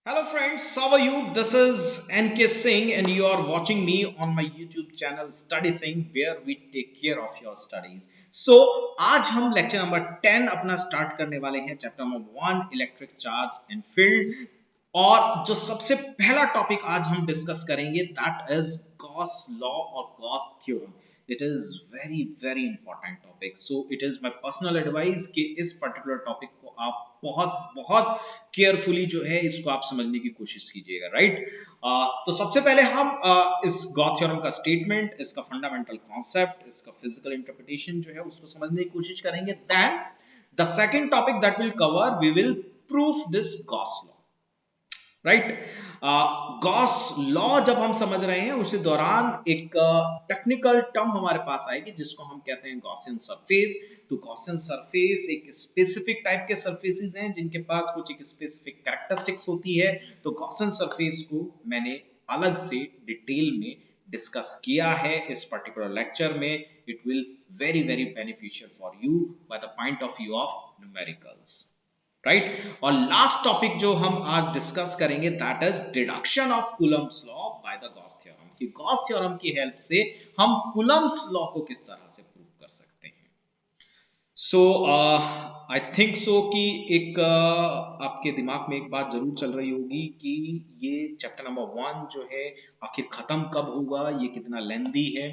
Hello friends, how are you? This is NK Singh and you are watching me on my YouTube channel Study Singh where we take care of your studies. So आज हम lecture number 10 अपना start करने वाले हैं chapter number 1 electric charge and field. और जो सबसे पहला टॉपिक आज हम डिस्कस करेंगे दैट इज गॉस लॉ और Gauss theorem. It is very very important topic, so it is my personal advice कि इस पर्टिकुलर टॉपिक को आप बहुत बहुत केयरफुली जो है इसको आप समझने की कोशिश कीजिएगा, राइट। तो सबसे पहले हम इस गॉस थ्योरम का स्टेटमेंट, इसका फंडामेंटल कॉन्सेप्ट, इसका फिजिकल इंटरप्रिटेशन जो है उसको समझने की कोशिश करेंगे। Then the second topic that will cover, we will proof this Gauss law, right. Gauss law जब हम समझ रहे हैं उसी दौरान एक टेक्निकल टर्म हमारे पास आएगी जिसको हम कहते हैं गॉसियन सरफेस। तो गॉसियन सरफेस एक स्पेसिफिक टाइप के सरफेसेस हैं जिनके पास कुछ एक स्पेसिफिक कैरेक्टरिस्टिक्स होती है। तो गॉसियन सरफेस को मैंने अलग से डिटेल में डिस्कस किया है इस पर्टिकुलर लेक्चर में। It will very very beneficial for you by the point of view of numericals, right. और लास्ट टॉपिक जो हम आज डिस्कस करेंगे that is deduction of Coulomb's law by the Gauss theorem, कि गॉस थ्योरम की help से हम Coulomb's law को किस तरह से प्रूव कर सकते हैं। सो आई थिंक सो कि एक आपके दिमाग में एक बात जरूर चल रही होगी कि ये चैप्टर नंबर 1 जो है आखिर खत्म कब होगा, ये कितना लेंदी है।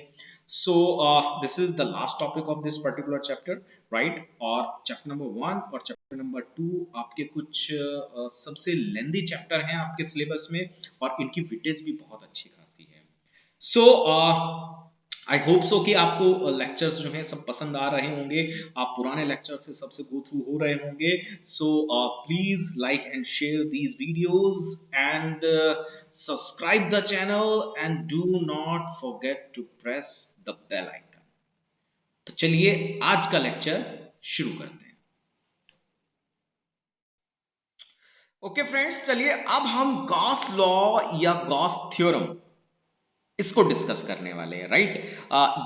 सो this is the last topic of this particular chapter, right. और चैप्टर नंबर 1 और चैप्टर नंबर 2 आपके कुछ सबसे लेंदी चैप्टर हैं आपके सिलेबस में और इनकी विटेज भी बहुत अच्छी खासी है। सो आई होप सो कि आपको लेक्चर्स जो हैं सब पसंद आ रहे होंगे, आप पुराने लेक्चर से सबसे गो थ्रू हो रहे होंगे। So please like and share these videos and subscribe the channel and do not forget to press the bell icon. तो चलिए आज का लेक्चर शुरू करते हैं। ओके फ्रेंड्स, चलिए अब हम गॉस लॉ या गॉस थ्योरम इसको डिस्कस करने वाले हैं, राइट।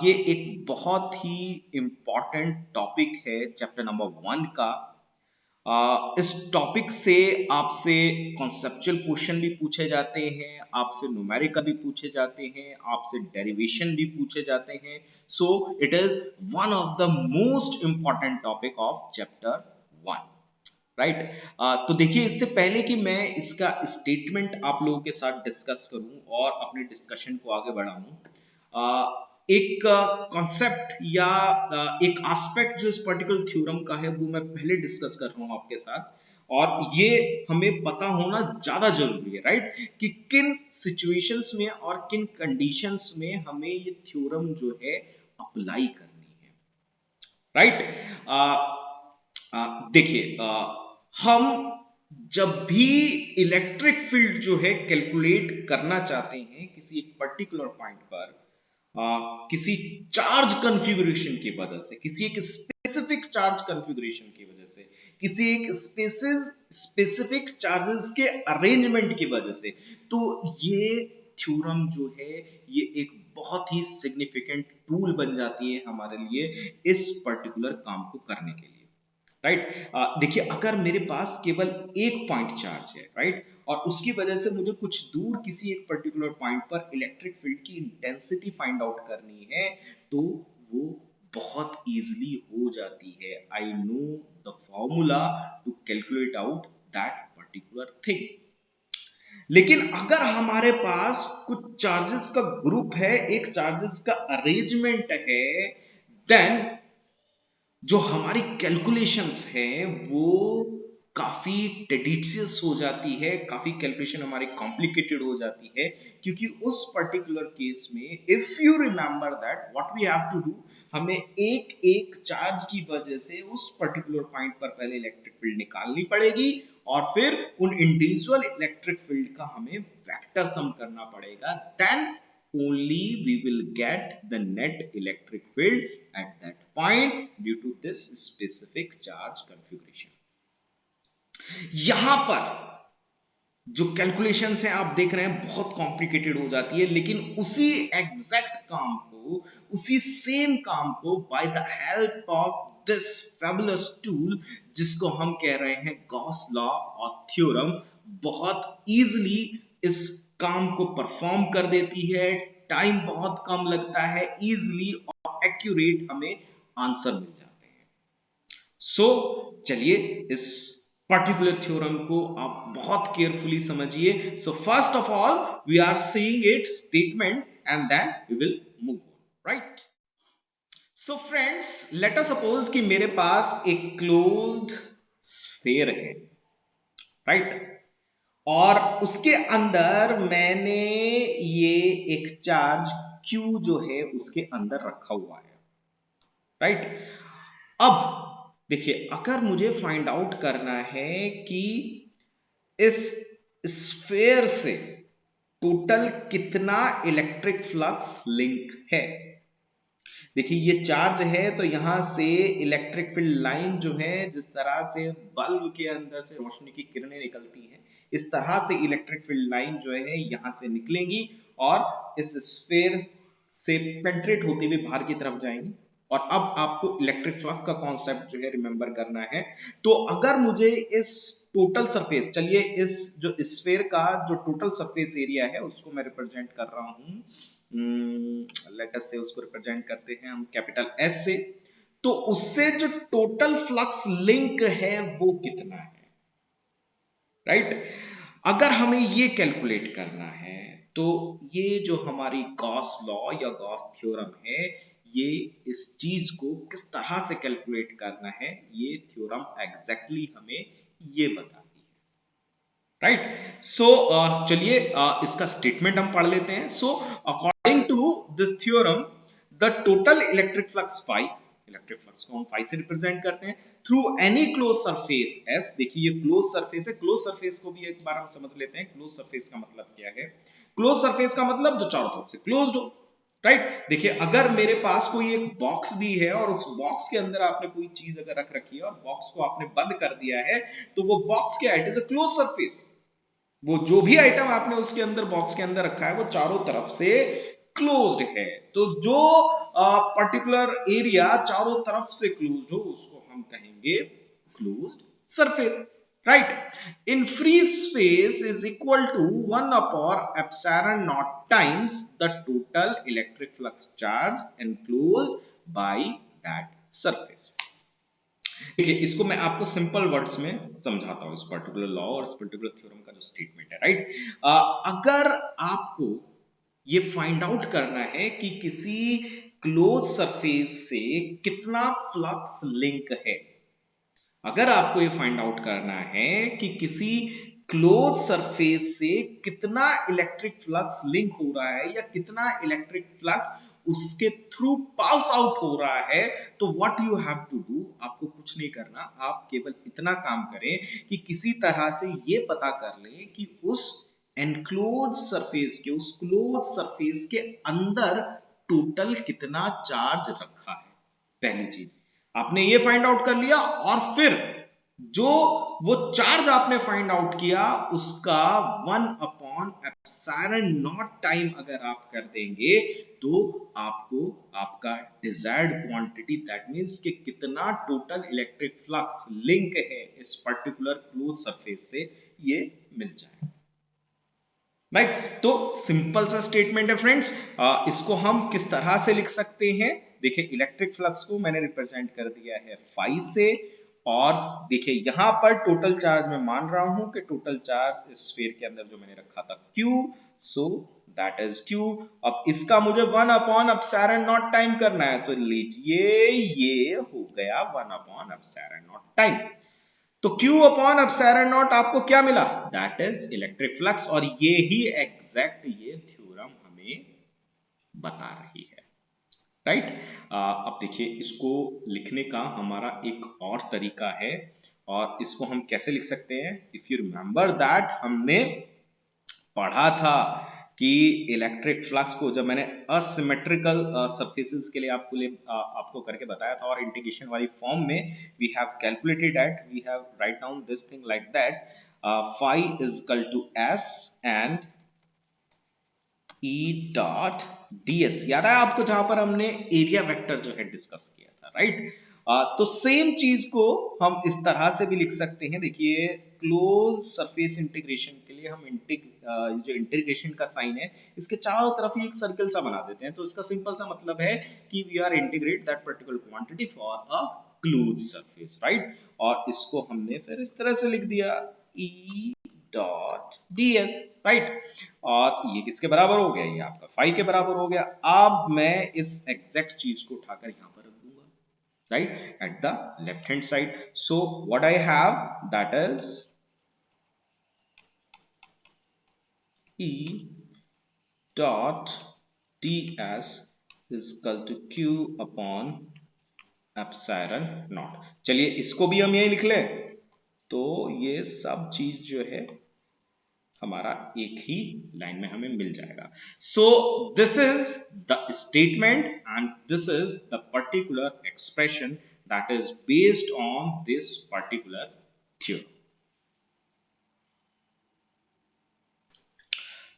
ये एक बहुत ही इंपॉर्टेंट टॉपिक है चैप्टर नंबर 1 का। इस टॉपिक से आपसे कॉन्सेप्चुअल क्वेश्चन भी पूछे जाते हैं, आपसे न्यूमेरिकल भी पूछे जाते हैं, आपसे डेरिवेशन भी पूछे जाते हैं। So it is one of the most important topic of chapter 1, right. तो देखिए इससे पहले कि मैं इसका स्टेटमेंट आप लोगों के साथ डिस्कस करूं और अपने डिस्कशन को आगे बढ़ाऊं, एक कॉन्सेप्ट या एक एस्पेक्ट जो इस पर्टिकुलर थ्योरम का है वो मैं पहले डिस्कस कर रहा हूं आपके साथ। और ये हमें पता होना ज्यादा जरूरी है, राइट, कि किन सिचुएशंस में और किन कंडीशंस में हमें ये थ्योरम जो है अप्लाई करनी है, राइट। देखिए हम जब भी इलेक्ट्रिक फील्ड जो है कैलकुलेट करना चाहते हैं किसी एक पर्टिकुलर पॉइंट पर, किसी चार्ज कॉन्फ़िगरेशन की वजह से, किसी एक स्पेसिफिक चार्ज कॉन्फ़िगरेशन की वजह से, किसी एक स्पेसिफिक चार्जेस के अरेंजमेंट की वजह से, तो ये थ्योरम जो है ये एक बहुत ही सिग्निफिकेंट टूल बन जाती है हमारे लिए इस पर्टिकुलर काम को करने के लिए, राइट। देखिए अगर मेरे पास केवल एक पॉइंट चार्ज है, राइट, और उसकी वजह से मुझे कुछ दूर किसी एक पर्टिकुलर पॉइंट पर इलेक्ट्रिक फील्ड की इंटेंसिटी फाइंड आउट करनी है तो वो बहुत इजीली हो जाती है। I know the formula to calculate out that particular thing. लेकिन अगर हमारे पास कुछ चार्जेस का ग्रुप है, एक चार्जेस का अरेंजमेंट है, देन जो हमारी कैलकुलेशंस है वो काफी टेडिशियस हो जाती है, काफी कैलकुलेशन हमारी कॉम्प्लिकेटेड हो जाती है। क्योंकि उस पर्टिकुलर केस में if you remember that what we have to do, हमें एक एक चार्ज की वजह से उस पर्टिकुलर पॉइंट पर पहले इलेक्ट्रिक फील्ड निकालनी पड़ेगी और फिर उन इंडिविजुअल इलेक्ट्रिक फील्ड का हमें वेक्टर सम करना पड़ेगा। Then only we will get the net electric field at that point due to this specific charge configuration। यहां पर जो कैलकुलेशंस हैं आप देख रहे हैं बहुत कॉम्प्लिकेटेड हो जाती है, लेकिन उसी एग्जैक्ट काम को, उसी सेम काम को by the help of this fabulous tool जिसको हम कह रहे हैं गॉस लॉ और थ्योरम, बहुत इजीली इस काम को परफॉर्म कर देती है, टाइम बहुत कम लगता है, इजीली और एक्यूरेट हमें आंसर मिल जाते हैं। सो चलिए इस पर्टिकुलर थ्योरम को आप बहुत केयरफुली समझिए। So first of all we are seeing its statement and then we will move on, right. So friends, let us suppose कि मेरे पास एक क्लोज्ड स्फीयर है, राइट, और उसके अंदर मैंने ये एक चार्ज Q जो है उसके अंदर रखा हुआ है, राइट। अब देखिए, अगर मुझे फाइंड आउट करना है कि इस स्फीयर से टोटल कितना इलेक्ट्रिक फ्लक्स लिंक है। देखिए ये चार्ज है तो यहां से इलेक्ट्रिक फील्ड लाइन जो है, जिस तरह से बल्ब के अंदर से रोशनी की किरणें निकलती हैं, इस तरह से इलेक्ट्रिक फील्ड लाइन जो है यहां से निकलेंगी और इस स्फीयर से पेंट्रेट होते हुए बाहर की तरफ जाएंगी। और अब आपको इलेक्ट्रिक फ्लक्स का कॉन्सेप्ट जो है रिमेंबर करना है। तो अगर मुझे इस टोटल सरफेस, चलिए इस जो स्फीयर का जो टोटल सरफेस एरिया है उसको मैं रिप्रेजेंट कर रहा हूं, लेट अस से उसको रिप्रेजेंट करते हैं हम कैपिटल एस से। तो उससे जो टोटल फ्लक्स लिंक है वो कितना है, राइट। अगर हमें ये कैलकुलेट करना है तो ये जो हमारी गॉस लॉ या गॉस थ्योरम है, ये इस चीज को किस तरह से कैलकुलेट करना है, ये थ्योरम एग्जैक्टली हमें ये बताती है, राइट। सो चलिए इसका स्टेटमेंट हम पढ़ लेते हैं। So according to this theorem, the total electric flux phi, electric flux को हम फाई से रिप्रेजेंट करते हैं, through any close surface S. देखिए ये क्लोज सरफेस है, क्लोज सरफेस को भी एक बार हम समझ लेते हैं। क्लोज सरफेस का मतलब क्या है? क्लोज सरफेस का मतलब जो चारों तरफ से क्लोज्ड हो, राइट। देखिए अगर मेरे पास कोई एक बॉक्स भी है और उस बॉक्स के अंदर आपने कोई चीज अगर रख रखी है और बॉक्स को आपने बंद कर दिया है, तो वो बॉक्स क्या है? It is a close surface. वो जो भी आइटम आपने उसके अंदर बॉक्स के अंदर रखा है वो चारों तरफ से क्लोज्ड है। तो जो पर्टिकुलर एरिया चारों तरफ से क्लोज्ड हो उसको हम कहेंगे closed surface, right. In free space is equal to 1 upon epsilon not times the total electric flux charge enclosed by that surface. देखिए इसको मैं आपको सिंपल वर्ड्स में समझाता हूं, इस पर्टिकुलर लॉ और इस पर्टिकुलर थ्योरम का जो स्टेटमेंट है, राइट। अगर आपको ये फाइंड आउट करना है कि किसी क्लोज सरफेस से कितना फ्लक्स लिंक है, अगर आपको ये फाइंड आउट करना है कि किसी क्लोज सरफेस से कितना इलेक्ट्रिक फ्लक्स लिंक हो रहा है या कितना इलेक्ट्रिक फ्लक्स उसके थ्रू पास आउट हो रहा है, तो what you have to do, आपको कुछ नहीं करना, आप केवल इतना काम करें कि किसी तरह से ये पता कर लें कि उस एनक्लोज सरफेस के, उस क्लोज सरफेस के अंदर टोटल कितना चार्ज रखा है। पहली चीज आपने ये फाइंड आउट कर लिया, और फिर जो वो चार्ज आपने फाइंड आउट किया उसका 1 अपॉन एप्सिलॉन नॉट टाइम अगर आप कर देंगे तो आपको आपका डिजायर्ड क्वांटिटी, दैट मींस कि कितना टोटल इलेक्ट्रिक फ्लक्स लिंक है इस पर्टिकुलर क्लोज सरफेस से, ये मिल जाएगा, राइट। तो सिंपल सा स्टेटमेंट है फ्रेंड्स। इसको हम किस तरह से लिख सकते हैं? देखिए इलेक्ट्रिक फ्लक्स को मैंने रिप्रेजेंट कर दिया है फाई से, और देखिए यहां पर टोटल चार्ज मैं मान रहा हूं कि टोटल चार्ज इस स्फीयर के अंदर जो मैंने रखा था Q, so that is Q। अब इसका मुझे 1 अपॉन एप्सिलॉन नॉट टाइम करना है, तो लीजिए ये हो गया 1 अपॉन एप्सिलॉन नॉट टाइम। तो Q अपॉन एप्सिलॉन नॉट आपको क्या मिला? दैट इज इलेक्ट्रिक फ्लक्स, और ये ही एग्जैक्ट ये थ्योरम हमें बता रही है, राइट। अब देखिए इसको लिखने का हमारा एक और तरीका है, और इसको हम कैसे लिख सकते हैं? इफ यू रिमेंबर दैट हमने पढ़ा था कि इलेक्ट्रिक फ्लक्स को जब मैंने असिमेट्रिकल सरफेसेस के लिए आपको करके बताया था, और इंटीग्रेशन वाली फॉर्म में we have calculated at, we have write down this thing like that, phi is equal to S and E dot ds। याद है आपको जहां पर हमने एरिया वेक्टर जो है डिस्कस किया था, राइट। तो सेम चीज को हम इस तरह से भी लिख सकते हैं। देखिए क्लोज सरफेस इंटीग्रेशन के लिए हम जो इंटीग्रेशन का साइन है इसके चारों तरफ ही एक सर्कल सा बना देते हैं। तो इसका सिंपल सा मतलब है कि we are integrate that particular quantity for a close surface, right. और इसको हमने फिर इस तरह से लिख दिया E डॉट ds, राइट। और ये किसके बराबर हो गया, ये आपका 5 के बराबर हो गया। अब मैं इस एग्जैक्ट चीज को उठाकर यहां पर रख दूंगा, right, at the left hand side. So what I have, that is E dot ds is equal to q upon epsilon naught। चलिए इसको भी हम यही लिख लें, तो ये सब चीज जो है हमारा एक ही लाइन में हमें मिल जाएगा। सो this is the statement and this is the particular expression that is based on this particular theorem.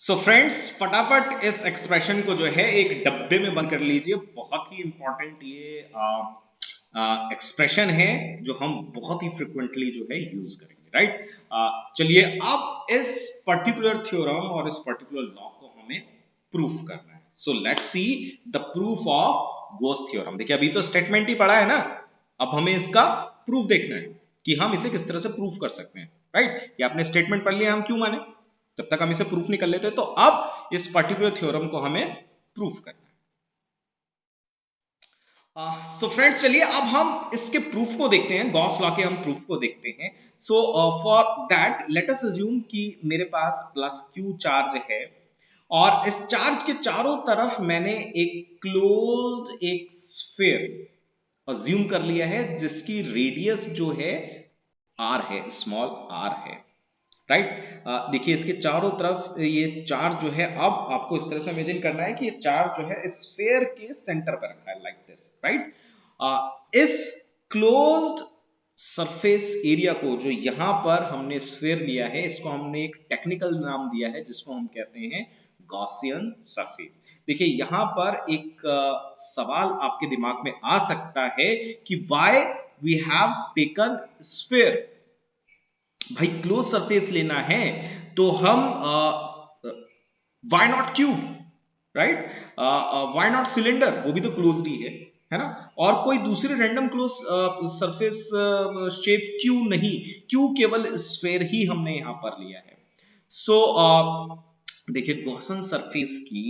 So friends, फटाफट इस एक्सप्रेशन को जो है एक डब्बे में बंद कर लीजिए। बहुत ही इंपॉर्टेंट ये एक्सप्रेशन है जो हम बहुत ही फ्रिक्वेंटली जो है यूज करेंगे, राइट। चलिए अब इस पर्टिकुलर थ्योरम और इस पर्टिकुलर लॉ को हमें प्रूफ करना है। So let's see the proof of goes theorem. देखिए अभी तो स्टेटमेंट ही पढ़ा है ना, अब हमें इसका प्रूफ देखना है कि हम इसे किस तरह से प्रूफ कर सकते हैं, राइट। ये आपने स्टेटमेंट पढ़ लिया, हम क्यों माने, तब तक हम इसे प्रूफ नहीं कर लेते। तो अब इस पर्टिकुलर थ्योरम को हमें प्रूफ करना है। सो फ्रेंड्स, चलिए अब हम इसके प्रूफ को देखते हैं, गॉस लॉ के हम प्रूफ को देखते हैं। So for that let us assume कि मेरे पास प्लस क्यू चार्ज है और इस चार्ज के चारों तरफ मैंने एक क्लोज्ड एक स्फीयर अज्यूम कर लिया है जिसकी रेडियस जो है आर है, स्मॉल आर है, राइट। देखिए इसके चारों तरफ ये चार्ज जो है, अब आपको इस तरह से इमेजिन करना है कि ये चार्ज जो है स्फीयर के सेंटर पर रखा है, लाइक दिस, राइट। इस क्लोज्ड सरफेस एरिया को जो यहां पर हमने स्फीयर लिया है, इसको हमने एक टेक्निकल नाम दिया है जिसको हम कहते हैं गॉसियन सरफेस। देखिए यहां पर एक सवाल आपके दिमाग में आ सकता है कि why we have taken sphere. भाई क्लोज सरफेस लेना है तो हम why not cube, right, why not cylinder, वो भी तो क्लोज्ड ही है ना। और कोई दूसरी रैंडम क्लोज सरफेस शेप क्यों नहीं, क्यों केवल स्फेयर ही हमने यहां पर लिया है। सो देखिए गॉसन सरफेस की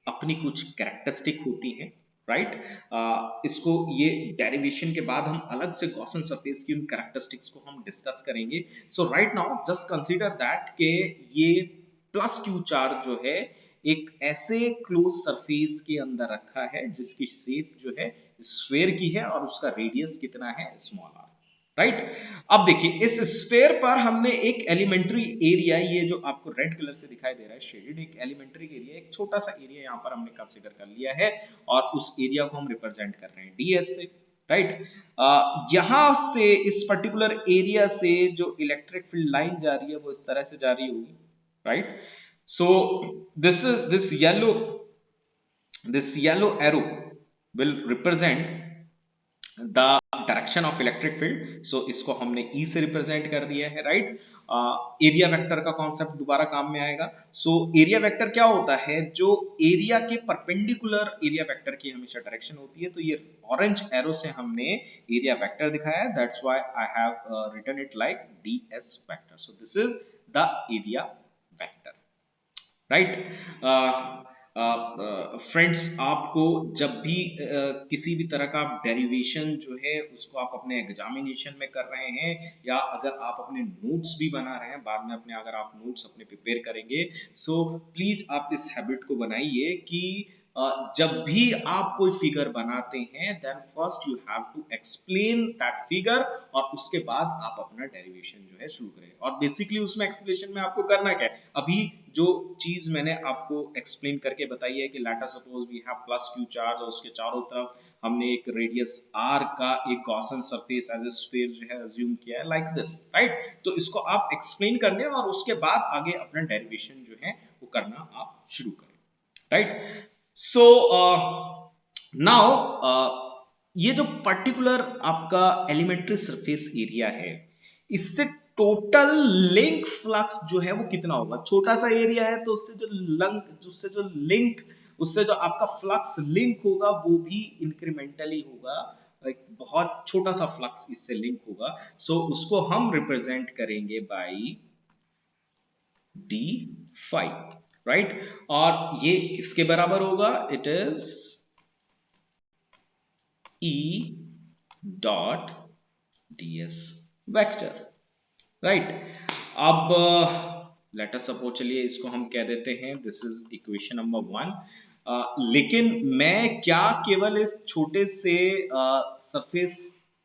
अपनी कुछ कैरेक्टरिस्टिक होती हैं, राइट। इसको ये डेरिवेशन के बाद हम अलग से गॉसन सरफेस की उन कैरेक्टरिस्टिक्स को हम डिस्कस करेंगे। So right now just consider that के ये प्लस क्यू चार्ज जो है एक ऐसे क्लोज सरफेस के अंदर रखा है जिसकी शेप जो है स्फेयर की है और उसका रेडियस कितना है, स्मॉल आर, राइट। अब देखिए इस स्फेयर पर हमने एक एलिमेंट्री एरिया, ये जो आपको रेड कलर से दिखाई दे रहा है शेडेड, एक एलिमेंट्री एरिया, एक छोटा सा एरिया यहां पर हमने कंसीडर कर लिया है और उस एरिया को हम रिप्रेजेंट कर रहे हैं ds से, राइट। यहां से इस पर्टिकुलर एरिया से जो इलेक्ट्रिक फील्ड लाइन जा रही है वो इस तरह से जा रही होगी, right. So this yellow arrow will represent the direction of electric field. So इसको हमने E से रिप्रेजेंट कर दिया है, राइट। एरिया वेक्टर का कॉन्सेप्ट दोबारा काम में आएगा। सो एरिया वेक्टर क्या होता है, जो एरिया के परपेंडिकुलर एरिया वेक्टर की हमेशा डायरेक्शन होती है। तो ये ऑरेंज एरो से हमने एरिया वेक्टर दिखाया है, that's why I have written it like ds vector. So this is the area vector, right. Friends, आपको जब भी किसी भी तरह का डेरिवेशन जो है उसको आप अपने एग्जामिनेशन में कर रहे हैं या अगर आप अपने नोट्स भी बना रहे हैं बाद में अपने, अगर आप नोट्स अपने प्रिपेयर करेंगे, सो प्लीज आप इस हैबिट को बनाइए कि जब भी आप कोई फिगर बनाते हैं then first you have to explain that figure और उसके बाद आप अपना डेरिवेशन जो है शुरू करें। और बेसिकली उसमें एक्सप्लेनेशन में आपको करना क्या है, अभी जो चीज मैंने आपको एक्सप्लेन करके बताई है कि let us suppose we have plus Q charge और उसके चारों तरफ हमने एक रेडियस r का एक Gaussian surface as a sphere जो है अज्यूम किया है लाइक दिस, राइट। तो इसको आप एक्सप्लेन करने और उसके बाद आगे अपना डेरिवेशन जो है वो करना आप शुरू करें, राइट। सो नाउ ये जो पर्टिकुलर आपका एलिमेंट्री सरफेस एरिया है, इससे टोटल लिंक फ्लक्स जो है वो कितना होगा। छोटा सा एरिया है तो उससे जो आपका फ्लक्स लिंक होगा वो भी इंक्रीमेंटली होगा, एक बहुत छोटा सा फ्लक्स इससे लिंक होगा। सो उसको हम रिप्रेजेंट करेंगे बाई डी फाइव, राइट। और ये किसके बराबर होगा, it is E dot ds vector, right. अब लेट अस सपोज, चलिए इसको हम कह देते हैं दिस इज इक्वेशन नंबर 1। लेकिन मैं क्या केवल इस छोटे से सरफेस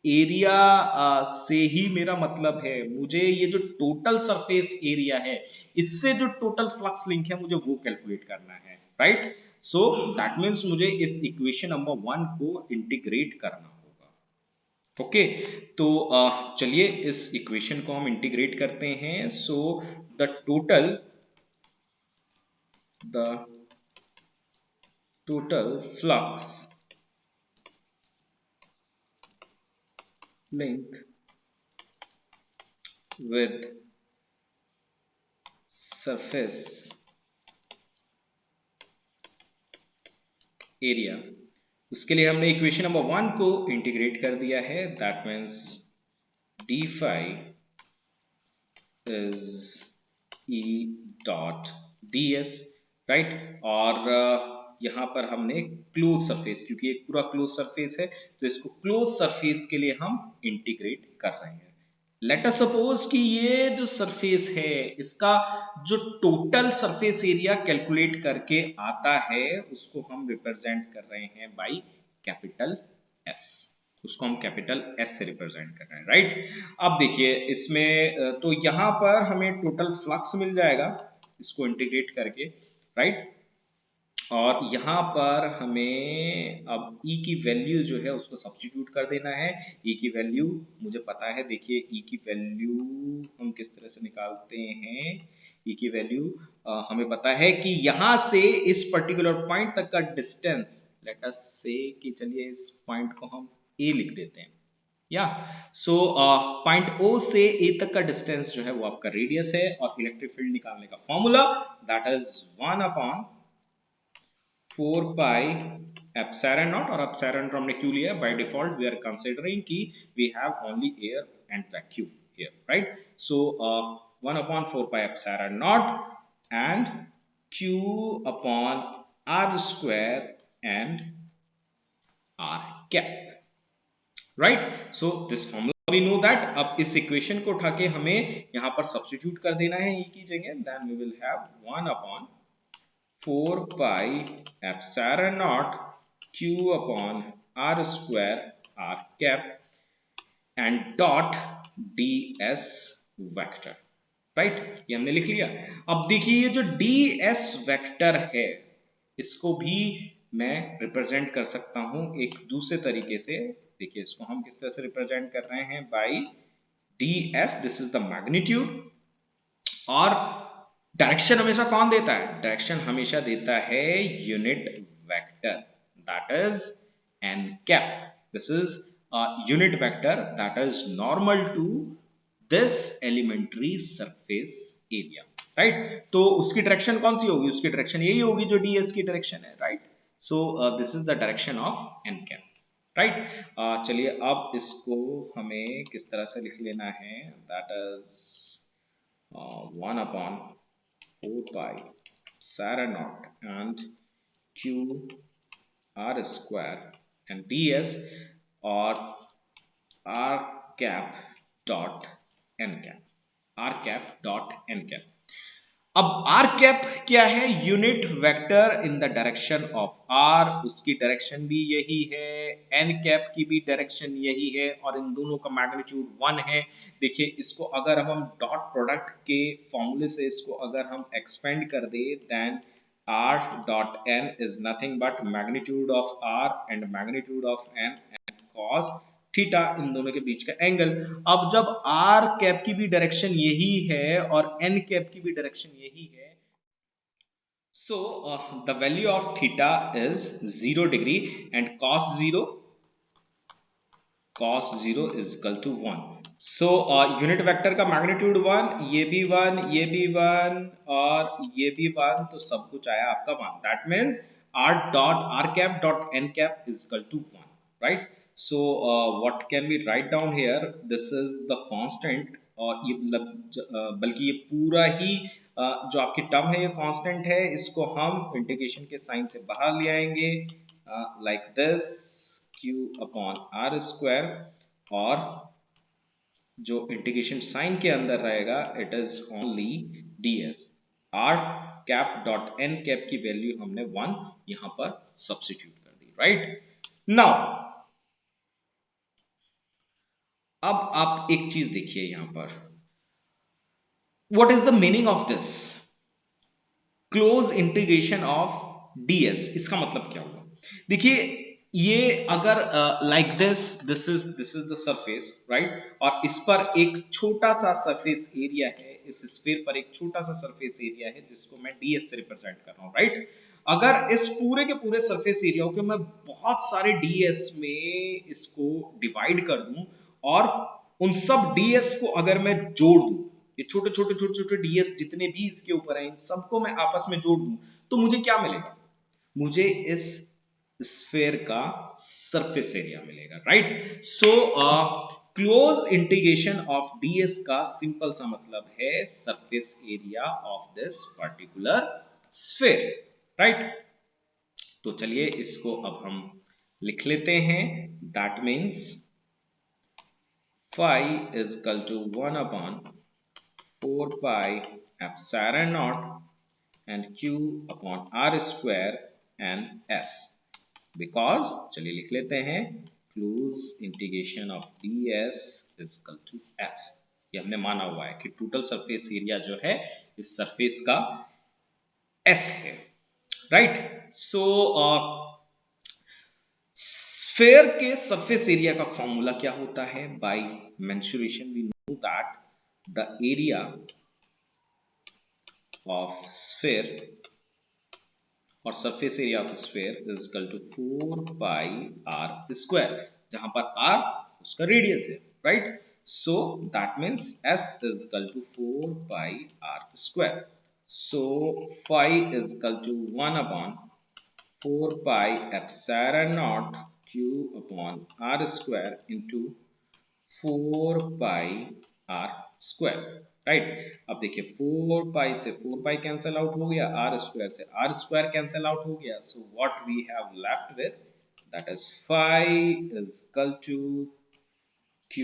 एरिया से ही मेरा मतलब है, मुझे ये जो टोटल सरफेस एरिया है इससे जो टोटल फ्लक्स लिंक है मुझे वो कैलकुलेट करना है, राइट। सो दैट मीन्स मुझे इस इक्वेशन नंबर 1 को इंटीग्रेट करना होगा। ओके, तो चलिए इस इक्वेशन को हम इंटीग्रेट करते हैं। So the total flux link with surface area, उसके लिए हमने इक्वेशन नंबर 1 को इंटीग्रेट कर दिया है। That means D five is E dot ds, right. और यहां पर हमने क्लोज सरफेस, क्योंकि एक पूरा क्लोज सरफेस है तो इसको क्लोज सरफेस के लिए हम इंटीग्रेट कर रहे हैं। लेट अस सपोज कि ये जो सरफेस है इसका जो टोटल सरफेस एरिया कैलकुलेट करके आता है उसको हम रिप्रेजेंट कर रहे हैं बाई कैपिटल S, उसको हम कैपिटल S से रिप्रेजेंट कर रहे हैं, राइट। अब देखिए इसमें तो यहां पर हमें टोटल फ्लक्स मिल जाएगा इसको इंटीग्रेट करके, राइट। और यहाँ पर हमें अब E की वैल्यू जो है उसको सब्स्टिट्यूट कर देना है। E की वैल्यू मुझे पता है, देखिए E की वैल्यू हम किस तरह से निकालते हैं। E की वैल्यू हमें पता है कि यहाँ से इस पर्टिकुलर पॉइंट तक का डिस्टेंस, लेट अस से कि चलिए इस पॉइंट को हम A लिख देते हैं, या सो पॉइंट O से A तक का डिस्टेंस जो है वो आपका रेडियस है। और इलेक्ट्रिक फील्ड निकालने का formula that is 1/4 pi epsilon naught, और एप्सिलॉन हमने क्यों लिया, by default we are considering कि we have only air and vacuum here, right. So 1/4 pi epsilon naught and Q upon R square and R cap, right. So this formula we know that. अब इस equation को उठा के हमें यहां पर substitute कर देना है E की जगह, then we will have 1/4 pi epsilon not Q upon R square R cap and dot ds vector, right. ये हमने लिख लिया। अब देखिए ये जो ds वेक्टर है इसको भी मैं रिप्रेजेंट कर सकता हूं एक दूसरे तरीके से। देखिए इसको हम किस तरह से रिप्रेजेंट कर रहे हैं, by ds, this is the magnitude. और डायरेक्शन हमेशा कौन देता है, डायरेक्शन हमेशा देता है unit vector, that is n cap. This is unit vector that is normal to this elementary surface area, right. तो उसकी डायरेक्शन कौन सी होगी, उसकी डायरेक्शन यही होगी जो ds की डायरेक्शन है, right. So this is the direction of n cap, right. चलिए अब इसको हमें किस तरह से लिख लेना है, that is 1/4 pi epsilon naught and Q R square and ds और r cap dot n cap, r cap dot n cap। अब r कैप क्या है, unit vector in the direction of r, उसकी डायरेक्शन भी यही है, n cap की भी डायरेक्शन यही है, और इन दोनों का मैग्नीट्यूड 1 है। देखिए इसको अगर हम डॉट प्रोडक्ट के फॉर्मूले से इसको अगर हम एक्सपेंड कर दे, then r dot n is nothing but magnitude of r and magnitude of n and cos theta, इन दोनों के बीच का एंगल। अब जब r कैप की भी डायरेक्शन यही है और n कैप की भी डायरेक्शन यही है, so the value of theta is 0 degree and cos 0 is equal to 1, so unit vector का मैग्नीट्यूड 1, ये भी 1, ये भी 1 और ये भी 1, तो सब कुछ आया आपका 1। That means r cap dot n cap is equal to 1, right? So what can we write down here? This is the constant, और ये बल्कि ये पूरा ही जो आपकी टर्म है ये कांस्टेंट है, इसको हम इंटीग्रेशन के साइन से बाहर ले आएंगे like this q upon R square, और जो इंटीग्रेशन साइन के अंदर रहेगा it is only ds। r cap dot n cap की वैल्यू हमने 1 यहां पर सब्स्टिट्यूट कर दी, राइट। नाउ अब आप एक चीज देखिए यहां पर, what is the meaning of this close integration of ds? इसका मतलब क्या हुआ? देखिए, ये अगर like this is the surface, right, और इस पर एक छोटा सा सरफेस एरिया है, इस स्फीयर पर एक छोटा सा सरफेस एरिया है जिसको मैं ds से रिप्रेजेंट कर रहा हूं, राइट। अगर इस पूरे के पूरे सरफेस एरिया को मैं बहुत सारे ds में इसको डिवाइड कर दूं, और उन सब ds को अगर मैं जोड़ दूं, ये छोटे छोटे छोटे छोटे ds जितने भी इसके ऊपर हैं इन सबको मैं आपस में जोड़ दूं, तो मुझे क्या मिलेगा? मुझे इस स्फीयर का सरफेस एरिया मिलेगा, right. So close integration of ds का सिंपल सा मतलब है surface area of this particular sphere, right. तो चलिए इसको अब हम लिख लेते हैं। That means phi is equal to 1 upon 4 pi epsilon naught and q upon r square and s, because चलिए लिख लेते हैं close integration of ds is equal to s। ये हमने माना हुआ है कि टोटल सरफेस एरिया जो है इस सरफेस का s है, राइट। सो स्फीयर के सरफेस एरिया का फॉर्मूला क्या होता है? By mensuration we know that the area of sphere और surface area of sphere is equal to 4 pi R square, जहां पर r उसका रेडियस है, right. So that means s is equal to 4 pi R square. So phi is equal to 1 upon 4 pi epsilon naught q upon r square into 4 pi r square, right. अब देखिए 4 pi से 4 pi cancel out हो गया, r square से r square cancel out हो गया, so what we have left with that is phi is equal to q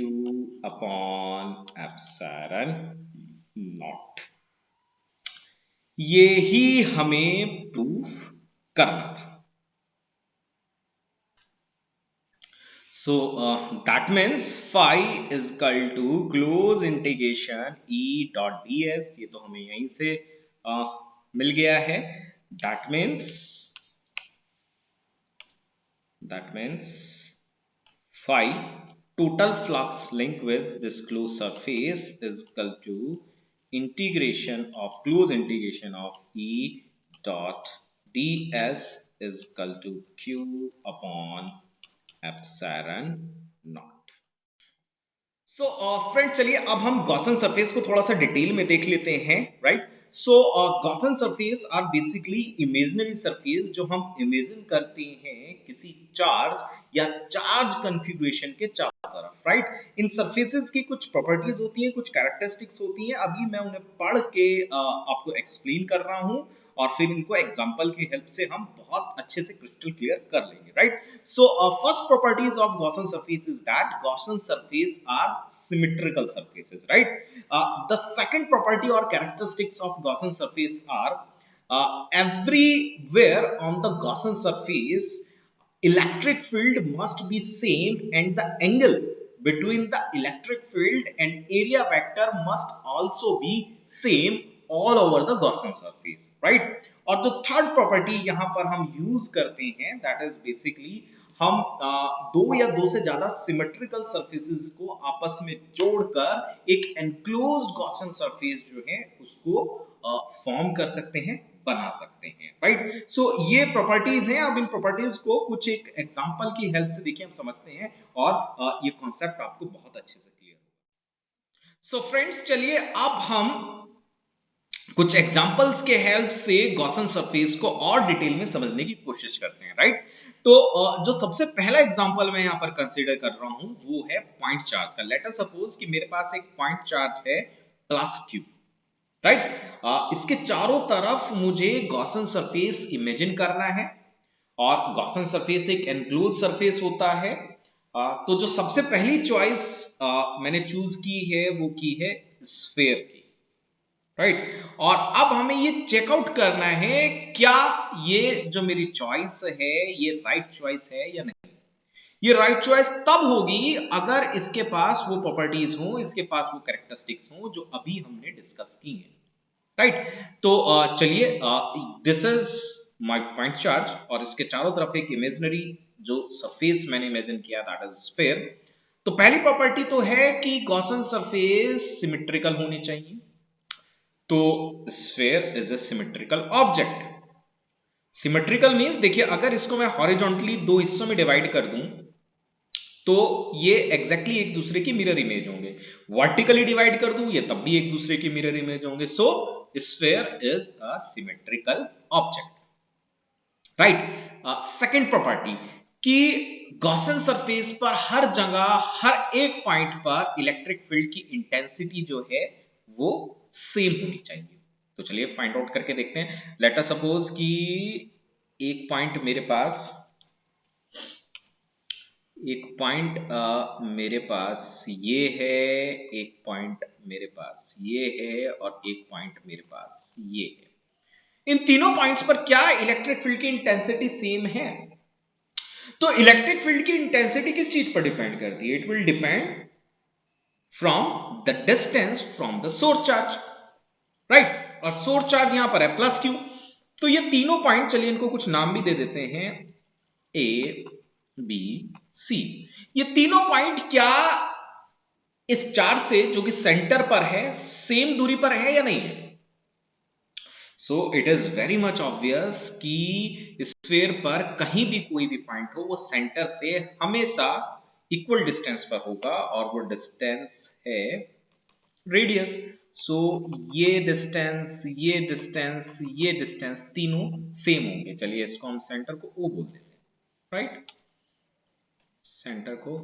upon epsilon naught। ये ही हमें प्रूफ करना था। So that means phi is equal to close integration E dot ds, ये तो हमें यहीं से मिल गया है। That means phi total flux link with this closed surface is equal to close integration of E dot ds is equal to q upon epsilon naught। So friend चलिए अब हम गॉसन सरफेस को थोड़ा सा डिटेल में देख लेते हैं, right. So Gaussian surface are basically imaginary surface जो हम इमेजिन करते हैं किसी चार्ज या चार्ज कॉन्फ़िगरेशन के चारों तरफ, राइट। इन सरफेसेस की कुछ प्रॉपर्टीज होती हैं, कुछ कैरेक्टरिस्टिक्स होती हैं, अभी मैं उन्हें पढ़ के आपको एक्सप्लेन कर रहा हूं, और फिर इनको एग्जांपल की हेल्प से हम बहुत अच्छे से क्रिस्टल क्लियर कर लेंगे, right. So first properties of Gaussian surface is that Gaussian surface are symmetrical surfaces, right? The second property or characteristics of Gaussian surface are everywhere on the Gaussian surface electric field must be same and the angle between the electric field and area vector must also be same all over the Gaussian surface, right? और जो third property यहां पर हम use करते हैं that is basically हम दो या दो से ज्यादा सिमेट्रिकल सरफेसेस को आपस में जोड़कर एक एनक्लोज्ड गॉसियन सरफेस जो है उसको फॉर्म कर सकते हैं, बना सकते हैं, राइट। सो ये प्रॉपर्टीज हैं। अब इन प्रॉपर्टीज को कुछ एक एग्जांपल की हेल्प से देखिए हम समझते हैं, और ये कॉन्सेप्ट आपको बहुत अच्छे से क्लियर होगा। सो फ्रेंड्स, चलिए अब हम कुछ एग्जांपल्स के हेल्प से गॉसन सरफेस को और डिटेल में समझने की कोशिश करते हैं, राइट। तो जो सबसे पहला एग्जांपल मैं यहां पर कंसीडर कर रहा हूं वो है पॉइंट चार्ज का। लेट अस सपोज कि मेरे पास एक पॉइंट चार्ज है प्लस क्यू, राइट। इसके चारों तरफ मुझे गॉसन सरफेस इमेजिन करना है, और गॉसन सरफेस एक एनक्लोज सरफेस होता है। तो जो सबसे पहली चॉइस मैंने चूज की है वो की है स्फेयर की, राइट। और अब हमें ये चेकआउट करना है क्या ये जो मेरी चॉइस है ये राइट चॉइस है या नहीं। ये राइट चॉइस तब होगी अगर इसके पास वो प्रॉपर्टीज हो, इसके पास वो कैरेक्टरिस्टिक्स हो जो अभी हमने डिस्कस की है, राइट। तो चलिए, this is my point charge और इसके चारों तरफ एक इमेजिनरी जो सरफेस मैंने इमेजिन किया दैट इज स्फीयर। तो पहली प्रॉपर्टी तो है कि गॉसन सरफेस सिमेट्रिकल होनी चाहिए। तो sphere is a symmetrical object. Symmetrical means देखिए, अगर इसको मैं हॉरिजॉन्टली दो हिस्सों में डिवाइड कर दूं तो ये एग्जैक्टली एक दूसरे की मिरर इमेज होंगे। वर्टिकली डिवाइड कर दूं ये तब भी एक दूसरे की मिरर इमेज होंगे। So sphere is a symmetrical object, right. Second property कि गॉसन सरफेस पर हर जगह हर एक पॉइंट पर इलेक्ट्रिक फील्ड की इंटेंसिटी जो है वो सेम होनी चाहिए। तो चलिए फाइंड आउट करके देखते हैं। लेट अस सपोज कि एक पॉइंट मेरे पास, एक पॉइंट मेरे पास ये है, एक पॉइंट मेरे पास ये है और एक पॉइंट मेरे पास ये है। इन तीनों पॉइंट्स पर क्या इलेक्ट्रिक फील्ड की इंटेंसिटी सेम है? तो इलेक्ट्रिक फील्ड की इंटेंसिटी किस चीज पर डिपेंड करती है? It will depend from the distance from the source charge, right. और सोर्स चार्ज यहां पर है प्लस क्यू। तो ये तीनों पॉइंट, चलिए इनको कुछ नाम भी दे देते हैं, ए बी सी। ये तीनों पॉइंट क्या इस चार्ज से जो कि सेंटर पर है सेम दूरी पर है या नहीं है? So it is very much obvious कि स्फीयर पर कहीं भी कोई भी पॉइंट हो वो सेंटर से हमेशा इक्वल डिस्टेंस पर होगा, और वो डिस्टेंस है रेडियस। सो ये डिस्टेंस, ये डिस्टेंस, ये डिस्टेंस तीनों सेम होंगे। चलिए इसको हम सेंटर को ओ बोल देते हैं, राइट। सेंटर को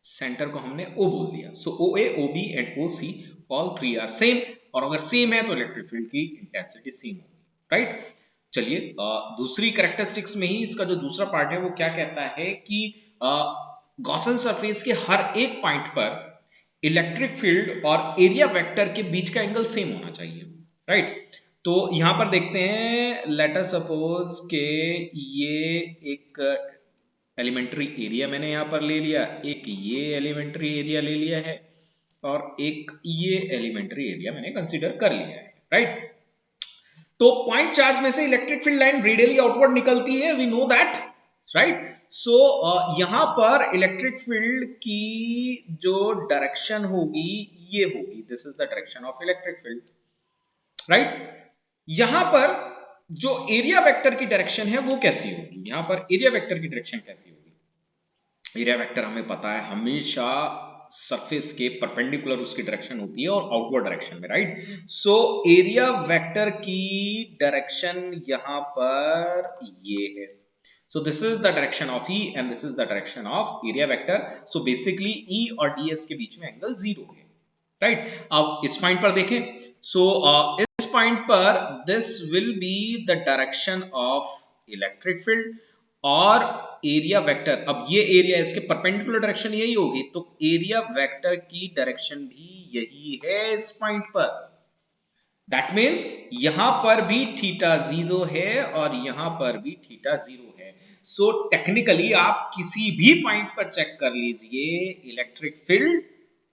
सेंटर को हमने O बोल दिया। So O A, O B and O C all three are same, और अगर सेम है तो इलेक्ट्रिक फील्ड की इंटेंसिटी सेम होगी, राइट। चलिए दूसरी कैरेक्टरिस्टिक्स में ही इसका जो दूसरा पार्ट है वो क्या कहता है कि गॉसन सरफेस के हर एक पॉइंट पर इलेक्ट्रिक फील्ड और एरिया वेक्टर के बीच का एंगल सेम होना चाहिए, राइट। तो यहां पर देखते हैं, लेट अस सपोज के ये एक एलिमेंट्री एरिया मैंने यहां पर ले लिया, एक ये एलिमेंट्री एरिया ले लिया है, और एक ये एलिमेंट्री एरिया मैंने कंसीडर कर लिया है, राइट। तो पॉइंट चार्ज में से electric field line radially outward निकलती है, वी नो दैट, राइट। सो यहां पर इलेक्ट्रिक फील्ड की जो डायरेक्शन होगी ये होगी, this is the direction of electric field, right. यहां पर जो एरिया वेक्टर की डायरेक्शन है वो कैसी होगी? यहां पर एरिया वेक्टर की डायरेक्शन कैसी होगी? एरिया वेक्टर हमें पता है हमेशा सरफेस के परपेंडिकुलर उसकी डायरेक्शन होती है और आउटवर्ड डायरेक्शन में, राइट। सो एरिया वेक्टर की डायरेक्शन यहां पर ये है। So this is the direction of E and this is the direction of area vector. So basically E और DS के बीच में एंगल 0 है, राइट। अब इस पॉइंट पर देखें, सो इस पॉइंट पर this will be the direction of electric field और एरिया वेक्टर। अब ये एरिया, इसके परपेंडिकुलर डायरेक्शन यही होगी, तो एरिया वेक्टर की डायरेक्शन भी यही है इस पॉइंट पर। दैट मीन्स यहां पर भी थीटा 0 है और यहां पर भी थीटा 0 है। सो टेक्निकली आप किसी भी पॉइंट पर चेक कर लीजिए, इलेक्ट्रिक फील्ड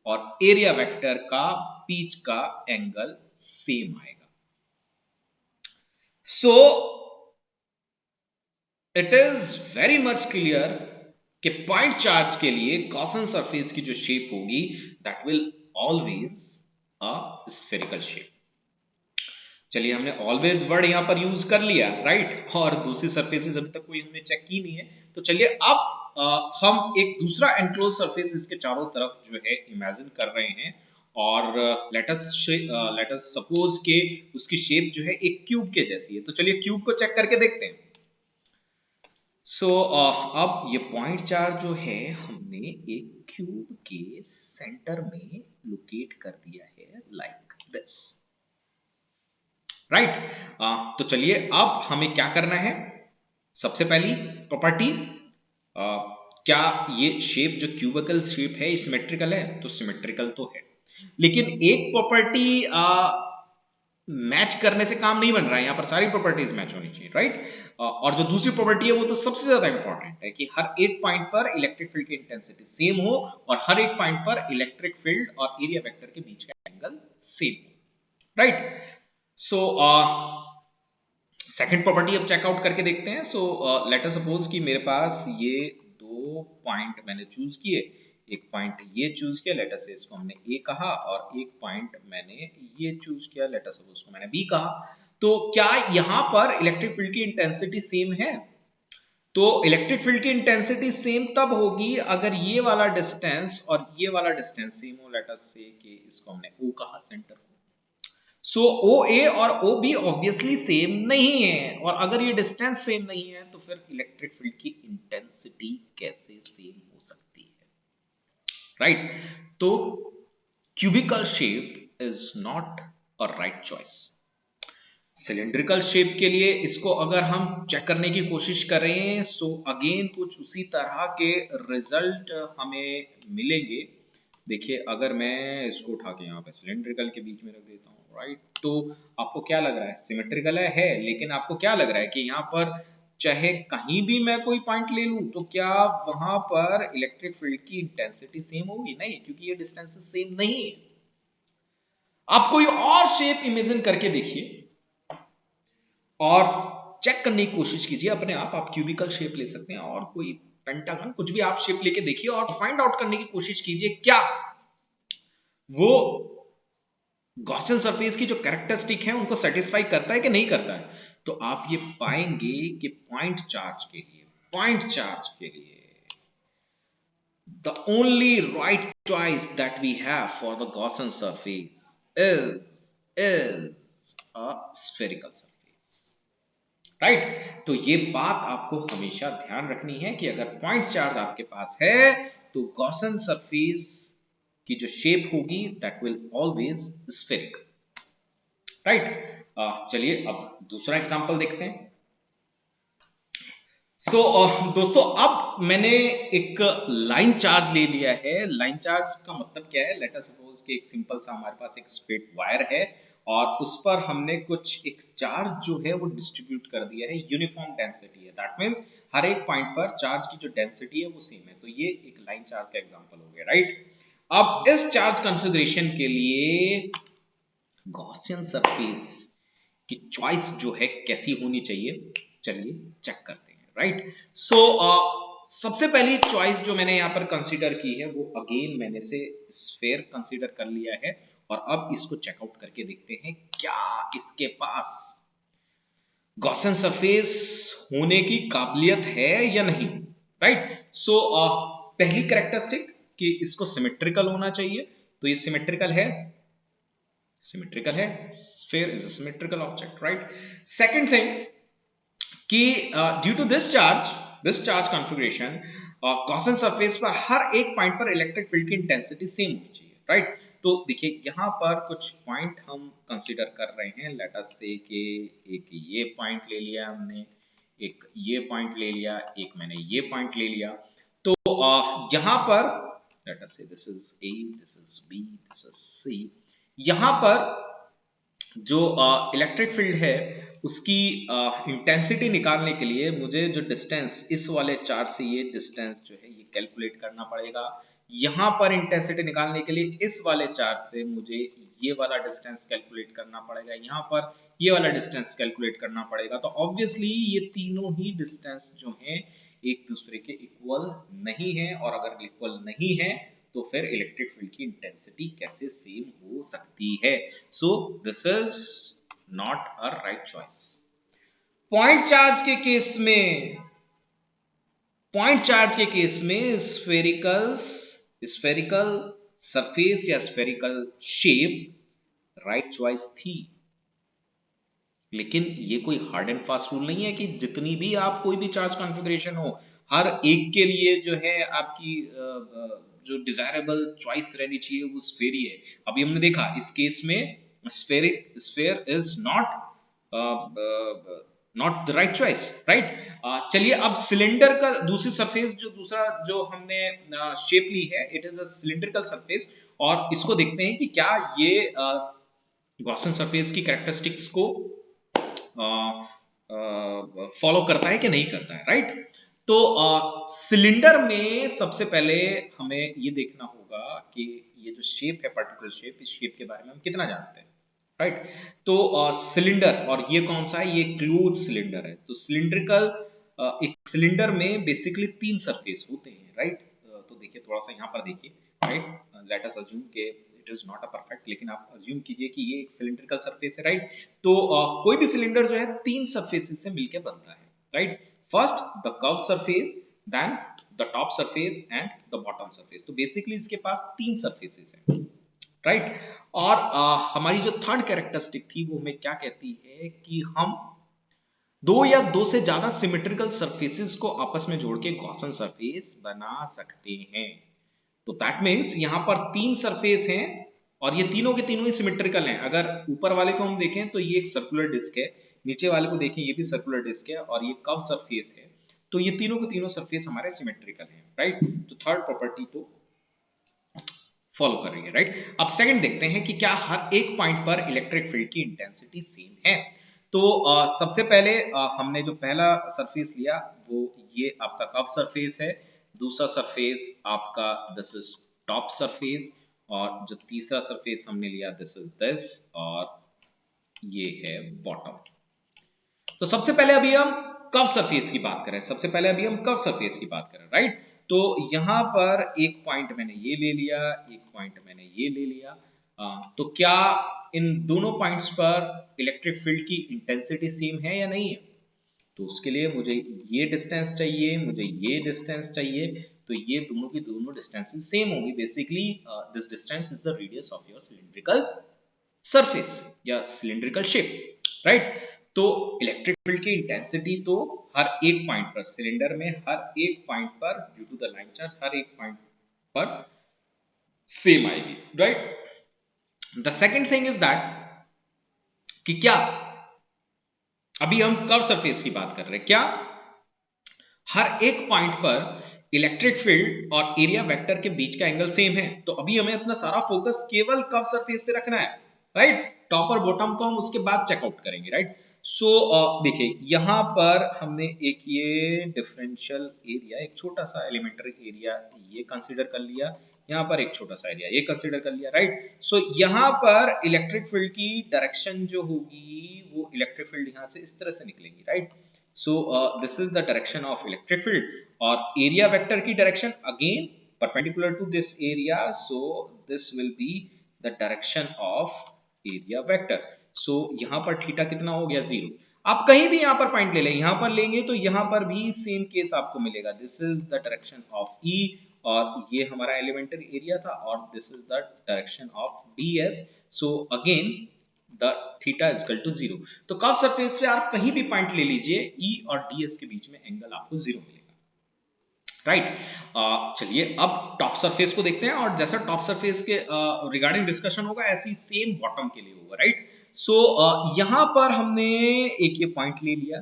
और एरिया वेक्टर का बीच का एंगल सेम आएगा। So it is very much clear कि पॉइंट चार्ज के लिए गॉसन सरफेस की जो शेप होगी that will always a spherical shape. चलिए हमने ऑलवेज वर्ड यहां पर यूज कर लिया, राइट। और दूसरी सरफेसेस अभी तक कोई हमने चेक की नहीं है। तो चलिए अब हम एक दूसरा एनक्लोज सरफेस इसके चारों तरफ जो है इमेजिन कर रहे हैं और लेट अस सपोज के उसकी शेप जो है एक क्यूब के जैसी है। तो चलिए क्यूब को चेक करके देखते हैं। सो अब ये पॉइंट चार्ज जो है हमने एक क्यूब के सेंटर में लोकेट कर दिया है लाइक दिस, राइट। तो चलिए अब हमें क्या करना है। सबसे पहली प्रॉपर्टी, क्या ये शेप जो क्यूबिकल शेप है सिमेट्रिकल है? तो सिमेट्रिकल तो है, लेकिन एक प्रॉपर्टी मैच करने से काम नहीं बन रहा है, यहां पर सारी प्रॉपर्टीज मैच होनी चाहिए, राइट। और जो दूसरी प्रॉपर्टी है वो तो सबसे ज्यादा इंपॉर्टेंट है कि हर एक पॉइंट पर इलेक्ट्रिक फील्ड की इंटेंसिटी सेम हो और हर एक पॉइंट पर इलेक्ट्रिक फील्ड और एरिया वेक्टर के बीच का एंगल सेम हो, राइट। सो सेकंड प्रॉपर्टी अब चेकआउट करके देखते हैं। सो लेट अस सपोज कि मेरे पास ये दो पॉइंट मैंने चूज किए, एक पॉइंट ये चूज किया, लेट अस से इसको हमने ए कहा, और एक पॉइंट मैंने ये चूज किया, लेट अस सपोज को मैंने बी कहा। तो क्या यहां पर इलेक्ट्रिक फील्ड की इंटेंसिटी सेम है? तो इलेक्ट्रिक फील्ड की इंटेंसिटी सेम तब होगी अगर ये वाला डिस्टेंस और ये वाला डिस्टेंस सेम हो। लेट अस से कि इसको हमने ओ कहा, सेंटर को। सो ओ ए और ओ बी ऑब्वियसली सेम नहीं है, और अगर ये डिस्टेंस सेम नहीं है तो फिर इलेक्ट्रिक फील्ड की इंटेंसिटी कैसे सेम हो सकती है, राइट। तो cubical shape is not a right choice. Cylindrical shape के लिए इसको अगर हम चेक करने की कोशिश करें सो अगेन कुछ उसी तरह के रिजल्ट हमें मिलेंगे। देखिए अगर मैं इसको उठा के यहाँ पे सिलेंड्रिकल के बीच में रख देता हूँ, राइट, तो आपको क्या लग रहा है? सिमेट्रिकल है, लेकिन आपको क्या लग रहा है कि यहाँ पर चाहे कहीं भी मैं कोई पॉइंट ले लूं तो क्या वहां पर इलेक्ट्रिक फील्ड की इंटेंसिटी सेम होगी? नहीं, क्योंकि ये डिस्टेंसेस सेम नहीं है। आप कोई और शेप इमेजिन करके देखिए और चेक करने की कोशिश कीजिए अपने आप क्यूबिकल शेप ले सकते हैं और कोई पेंटागन, कुछ भी आप शेप लेके देखिए और फाइंड आउट करने की कोशिश कीजिए क्या वो गॉसियन सरफेस की जो कैरेक्टरिस्टिक है उनको सेटिस्फाई करता है कि नहीं करता है। तो आप ये पाएंगे कि पॉइंट चार्ज के लिए the only right choice that we have for the Gaussian surface is a spherical surface, right. तो ये बात आपको हमेशा ध्यान रखनी है कि अगर पॉइंट चार्ज आपके पास है तो गॉसियन सरफेस की जो शेप होगी that will always spherical, right. चलिए अब दूसरा एग्जांपल देखते हैं। दोस्तों अब मैंने एक लाइन चार्ज ले लिया है। लाइन चार्ज का मतलब क्या है? लेट अस सपोज कि एक सिंपल सा हमारे पास एक स्ट्रेट वायर है और उस पर हमने कुछ एक चार्ज जो है वो डिस्ट्रीब्यूट कर दिया है, यूनिफॉर्म डेंसिटी है, दैट मींस हर एक पॉइंट पर चार्ज की जो डेंसिटी है वो सेम है। तो ये एक लाइन चार्ज का एग्जांपल हो गया, राइट। अब इस चार्ज कॉन्फ़िगरेशन के लिए गॉसियन सरफेस की चॉइस जो है कैसी होनी चाहिए, चलिए चेक करते हैं, राइट। सो सबसे पहली चॉइस जो मैंने यहां पर कंसीडर की है वो अगेन मैंने से स्फेयर कंसीडर कर लिया है और अब इसको चेकआउट करके देखते हैं क्या इसके पास गॉसियन सरफेस होने की काबिलियत है या नहीं, राइट। सो पहली कैरेक्टरिस्टिक कि इसको सिमेट्रिकल होना चाहिए, तो ये सिमेट्रिकल है, sphere is a symmetrical object, right? Second thing कि due to this charge configuration Gaussian surface पर हर एक पॉइंट पर इलेक्ट्रिक फील्ड की इंटेंसिटी सेम होनी चाहिए, राइट। तो देखिए यहाँ पर कुछ पॉइंट हम कंसीडर कर रहे हैं। लेट अस से कि एक ये पॉइंट ले लिया हमने, एक ये पॉइंट ले लिया, एक मैंने ये पॉइंट ले लिया। तो यहाँ पर let us say this is A, this is B, this is C. यहाँ पर जो इलेक्ट्रिक फील्ड है उसकी इंटेंसिटी निकालने के लिए मुझे जो डिस्टेंस इस वाले चार्ज से ये डिस्टेंस जो है ये कैलकुलेट करना पड़ेगा। यहां पर इंटेंसिटी निकालने के लिए इस वाले चार्ज से मुझे ये वाला डिस्टेंस कैलकुलेट करना पड़ेगा, यहाँ पर ये वाला डिस्टेंस कैलकुलेट करना पड़ेगा। तो ऑब्वियसली ये तीनों ही डिस्टेंस जो हैं एक दूसरे के इक्वल नहीं है, और अगर इक्वल नहीं है तो फिर इलेक्ट्रिक फील्ड की इंटेंसिटी कैसे सेम हो सकती है? सो this is not a right choice. Point charge के केस में पॉइंट चार्ज के केस में स्फेरिकल सरफेस या स्फेरिकल शेप राइट चॉइस थी। लेकिन ये कोई हार्ड एंड फास्ट रूल नहीं है कि जितनी भी आप कोई भी चार्ज कॉन्फ़िगरेशन हो, हर एक के लिए जो है आपकी जो डिजायरेबल चॉइस रहनी चाहिए वो स्फेयर ही है। अभी हमने देखा इस केस में sphere is not the right choice, right. चलिए अब सिलेंडर का दूसरी सरफेस दूसरा जो हमने शेप ली है, it is a cylindrical surface, और इसको देखते हैं कि क्या ये गॉसियन सरफेस की कैरेक्टरिस्टिक्स को फॉलो करता है कि नहीं करता है, राइट। तो सिलेंडर में सबसे पहले हमें ये देखना होगा कि ये जो शेप है, पर्टिकुलर शेप, इस शेप के बारे में हम कितना जानते हैं, राइट। तो सिलेंडर, और ये कौन सा है, ये क्लोज सिलेंडर है। तो सिलिंड्रिकल एक सिलेंडर में बेसिकली 3 सरफेस होते हैं, राइट। तो देखिए थोड़ा सा यहाँ पर देखिए, राइट। लेट अस अज्यूम के it is not a perfect, लेकिन आप अज्यूम कीजिए कि ये एक सिलिंड्रिकल सरफेस है, राइट। तो कोई भी सिलेंडर जो है 3 सरफेसेस से मिलकर बनता है, right. First the curve surface, then the top surface and the bottom surface. तो बेसिकली इसके पास 3 सरफेसेस हैं, राइट। और हमारी जो थर्ड कैरेक्टरिस्टिक थी वो हमें क्या कहती है कि हम 2 या 2 से ज्यादा सिमेट्रिकल सरफेसेस को आपस में जोड़ के गॉसियन सरफेस बना सकते हैं। तो दैट मीन्स यहां पर 3 सरफेस हैं और ये तीनों के तीनों ही सिमेट्रिकल हैं। अगर ऊपर वाले को हम देखें तो ये एक सर्कुलर डिस्क है, नीचे वाले को देखें ये भी सर्कुलर डिस्क है, और ये कर्व सरफेस है। तो ये तीनों के तीनों सरफेस हमारे सिमेट्रिकल हैं, राइट। तो थर्ड प्रॉपर्टी तो फॉलो कर रही है, राइट। अब सेकंड देखते हैं कि क्या हर एक पॉइंट पर इलेक्ट्रिक फील्ड की इंटेंसिटी सेम है। तो सबसे पहले हमने जो पहला सरफेस लिया वो ये आपका कर्व सरफेस है, दूसरा सरफेस आपका दिस इज टॉप सरफेस, और जो तीसरा सरफेस हमने लिया दिस इज दिस, और ये है बॉटम। तो सबसे पहले अभी हम कर्व सरफेस की बात करें, सबसे पहले अभी हम कर्व सरफेस की बात करें, राइट। तो यहां पर एक पॉइंट मैंने ये ले लिया, एक पॉइंट मैंने ये ले लिया। तो क्या इन दोनों पॉइंट्स पर इलेक्ट्रिक फील्ड की इंटेंसिटी सेम है या नहीं है? तो उसके लिए मुझे ये डिस्टेंस चाहिए, मुझे ये डिस्टेंस चाहिए। तो ये दोनों की दोनों डिस्टेंसेस सेम होंगी। Basically this distance is the radius of your cylindrical surface या सिलिंड्रिकल शेप, राइट। तो इलेक्ट्रिक फील्ड की इंटेंसिटी तो हर एक पॉइंट पर, सिलेंडर में हर एक पॉइंट पर due to the line charge हर एक पॉइंट पर सेम आएगी, right. The second thing is that कि क्या अभी हम कर्व सरफेस की बात कर रहे हैं, क्या हर एक पॉइंट पर इलेक्ट्रिक फील्ड और एरिया वेक्टर के बीच का एंगल सेम है? तो अभी हमें अपना सारा फोकस केवल कर्व सरफेस पे रखना है, राइट। टॉप और बॉटम को हम उसके बाद चेकआउट करेंगे, राइट। सो देखिए यहां पर हमने एक ये डिफरेंशियल एरिया, एक छोटा सा एलिमेंट्री एरिया ये कंसीडर कर लिया, यहां पर एक छोटा सा एरिया ये कंसीडर कर लिया, राइट। सो यहां पर इलेक्ट्रिक फील्ड की डायरेक्शन जो होगी वो इलेक्ट्रिक फील्ड यहां से इस तरह से निकलेगी, right. So this is the direction of electric field, और area vector की direction again perpendicular to this area, so this will be the direction of area vector. So यहाँ पर थीटा कितना हो गया 0। आप कहीं भी यहाँ पर पॉइंट ले लें, यहाँ पर लेंगे तो यहाँ पर भी सेम केस आपको मिलेगा। This is the direction of E, और ये हमारा एलिमेंट्री एरिया था, और this is the direction of DS। So again the theta is equal to 0। तो कर्व सरफेस पे आप कहीं भी पॉइंट ले लीजिए, E और DS के बीच में एंगल आपको 0 मिलेगा, राइट। चलिए अब टॉप सरफेस को देखते हैं, और जैसा टॉप सरफेस के रिगार्डिंग डिस्कशन होगा ऐसी सेम बॉटम के लिए होगा, राइट। सो यहां पर हमने एक ये पॉइंट ले लिया,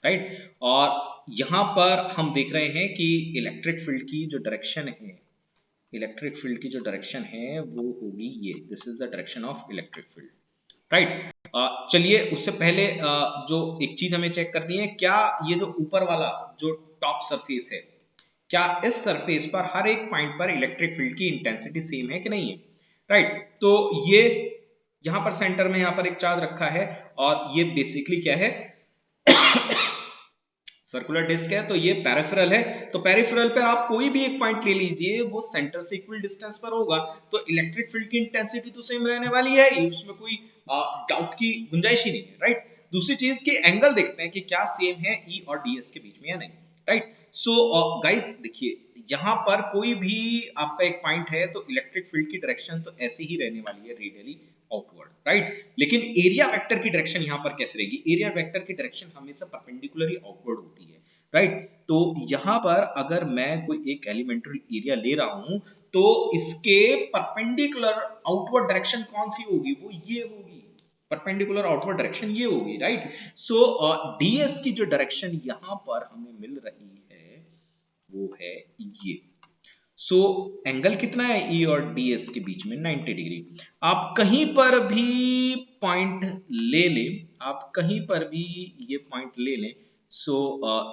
राइट। और यहां पर हम देख रहे हैं कि इलेक्ट्रिक फील्ड की जो डायरेक्शन है, इलेक्ट्रिक फील्ड की जो डायरेक्शन है वो होगी ये, this is the direction of electric field, right. चलिए उससे पहले जो एक चीज हमें चेक करनी है, क्या ये जो ऊपर वाला जो टॉप सरफेस है, क्या इस सरफेस पर हर एक पॉइंट पर इलेक्ट्रिक फील्ड की इंटेंसिटी सेम है कि नहीं है, राइट। तो ये यहां पर सेंटर में यहां पर एक चार्ज रखा है, और ये बेसिकली क्या है सर्कुलर डिस्क है, तो ये पेरिफेरल है। तो पेरिफेरल पर आप कोई भी एक पॉइंट ले लीजिए, वो सेंटर से इक्वल डिस्टेंस पर होगा, तो इलेक्ट्रिक फील्ड की इंटेंसिटी तो सेम रहने वाली है, उसमें कोई डाउट की गुंजाइश ही नहीं है, राइट। दूसरी चीज की एंगल देखते हैं कि क्या सेम है E और DS के बीच में या नहीं, राइट। सो गाइस देखिए, यहाँ पर कोई भी आपका एक पॉइंट है तो इलेक्ट्रिक फील्ड की डायरेक्शन तो ऐसी ही रहने वाली है, रेडियली आउटवर्ड, राइट। लेकिन एरिया वेक्टर की डायरेक्शन यहाँ पर कैसे रहेगी? एरिया वेक्टर की डायरेक्शन हमेशा परपेंडिकुलरली आउटवर्ड होती है, राइट। तो यहाँ पर अगर मैं कोई एक एलिमेंट्री एरिया ले रहा हूं तो इसके परपेंडिकुलर आउटवर्ड डायरेक्शन कौन सी होगी? वो ये होगी, परपेंडिकुलर आउटवर्ड डायरेक्शन ये होगी, राइट। सो डीएस की जो डायरेक्शन यहाँ पर हमें मिल रही है वो है ये। सो एंगल कितना है ई और डीएस के बीच में? 90 डिग्री। आप कहीं पर भी पॉइंट ले लें, आप कहीं पर भी ये पॉइंट ले लें, सो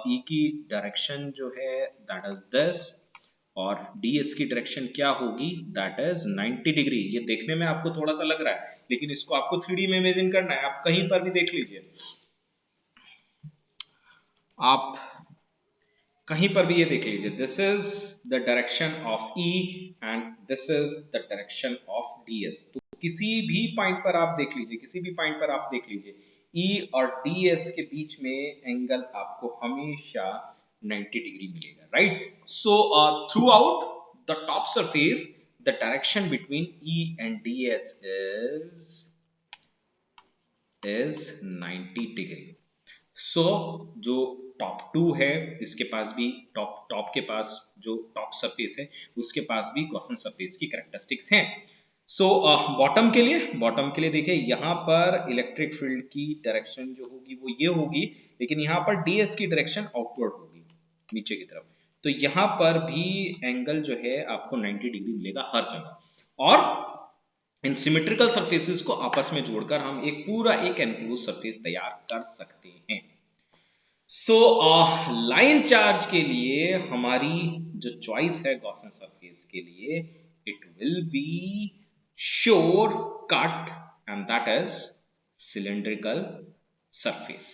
ई की डायरेक्शन जो है दैट इज दिस, और डीएस की डायरेक्शन क्या होगी? That is 90 degree. ये देखने में आपको थोड़ा सा लग रहा है, लेकिन इसको आपको 3D में इमेजिन करना है। आप कहीं पर भी देख लीजिए, आप कहीं पर भी ये देख लीजिए, this is the direction of E and this is the direction of DS. तो किसी भी पॉइंट पर आप देख लीजिए, किसी भी पॉइंट पर आप देख लीजिए, ई और डीएस के बीच में एंगल आपको हमेशा 90 डिग्री मिलेगा, right. So throughout the top surface the direction between E and DS is 90 degree. So जो टॉप टू है इसके पास भी, टॉप टॉप के पास जो टॉप सरफेस है उसके पास भी गॉसियन सरफेस की कैरेक्टरिस्टिक्स हैं। सो बॉटम के लिए, बॉटम के लिए देखिए, यहाँ पर इलेक्ट्रिक फील्ड की डायरेक्शन जो होगी वो ये होगी, लेकिन यहाँ पर डीएस की डायरेक्शन आउटवर्ड होगी नीचे की तरफ। तो यहाँ पर भी एंगल जो है आपको 90 डिग्री मिलेगा हर जगह। और इन सिमेट्रिकल सरफेसेस को आपस में जोड़कर हम एक पूरा एक एनक्लोज सरफेस तैयार कर सकते हैं। सो लाइन चार्ज के लिए हमारी जो चॉइस है गॉसियन सरफेस के लिए, it will be sure cut and that is cylindrical surface.